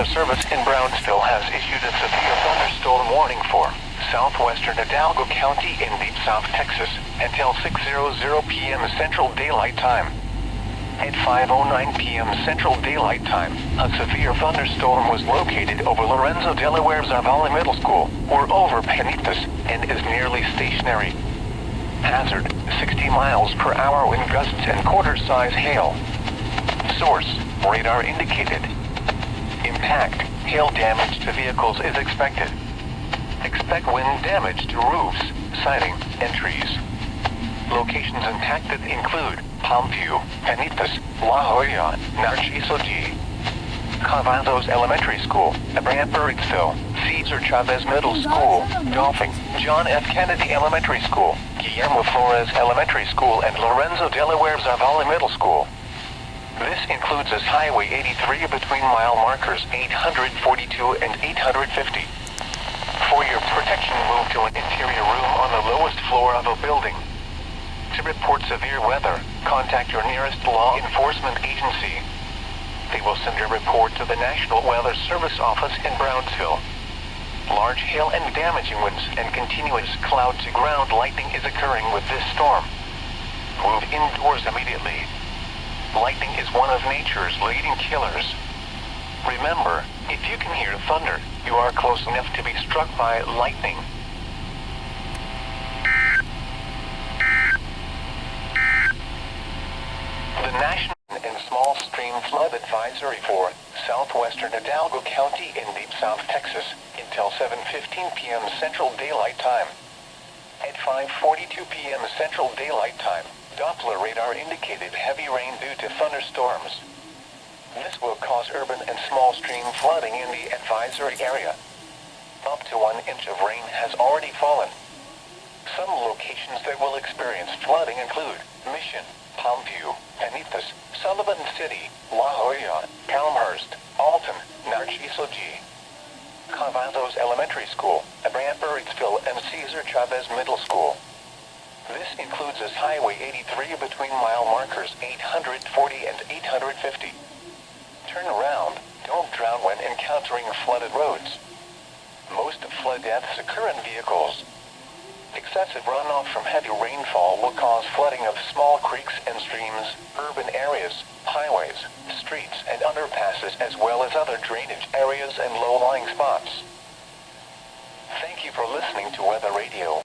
Weather Service in Brownsville has issued a severe thunderstorm warning for southwestern Hidalgo County in deep South Texas until 6:00 p.m. Central Daylight Time. At 5:09 p.m. Central Daylight Time, a severe thunderstorm was located over Lorenzo, Delaware's Zavala Middle School, or over Penitas, and is nearly stationary. Hazard, 60 miles per hour wind gusts and quarter-size hail. Source, radar indicated. Impact, hail damage to vehicles is expected. Expect wind damage to roofs, siding, and trees. Locations impacted include Palmview, Penitas, La Jolla, Narciso G. Cavados Elementary School, Abraham Burritsville, Cesar Chavez Middle School, Dolphin, John F. Kennedy Elementary School, Guillermo Flores Elementary School, and Lorenzo, Delaware Zavala Middle School. This includes as Highway 83 between mile markers 842 and 850. For your protection, move to an interior room on the lowest floor of a building. To report severe weather, contact your nearest law enforcement agency. They will send a report to the National Weather Service office in Brownsville. Large hail and damaging winds and continuous cloud-to-ground lightning is occurring with this storm. Move indoors immediately. Lightning is one of nature's leading killers. Remember, if you can hear thunder, you are close enough to be struck by lightning. The National and Small Stream Flood Advisory for southwestern Hidalgo County in deep South Texas until 7:15 p.m. Central Daylight Time. At 5:42 p.m. Central Daylight Time, Doppler radar indicated heavy rain due to thunderstorms. This will cause urban and small stream flooding in the advisory area. Up to 1 inch of rain has already fallen. Some locations that will experience flooding include Mission, Palmview, Penitas, Sullivan City, La Jolla, Elmhurst, Alton, Narciso G. Cavados Elementary School, Abraham Burritsville, and Cesar Chavez Middle School. This includes as Highway 83 between mile markers 840 and 850. Turn around, don't drown when encountering flooded roads. Most flood deaths occur in vehicles. Excessive runoff from heavy rainfall will cause flooding of small creeks and streams, urban areas, highways, streets, and underpasses, as well as other drainage areas and low-lying spots. Thank you for listening to Weather Radio.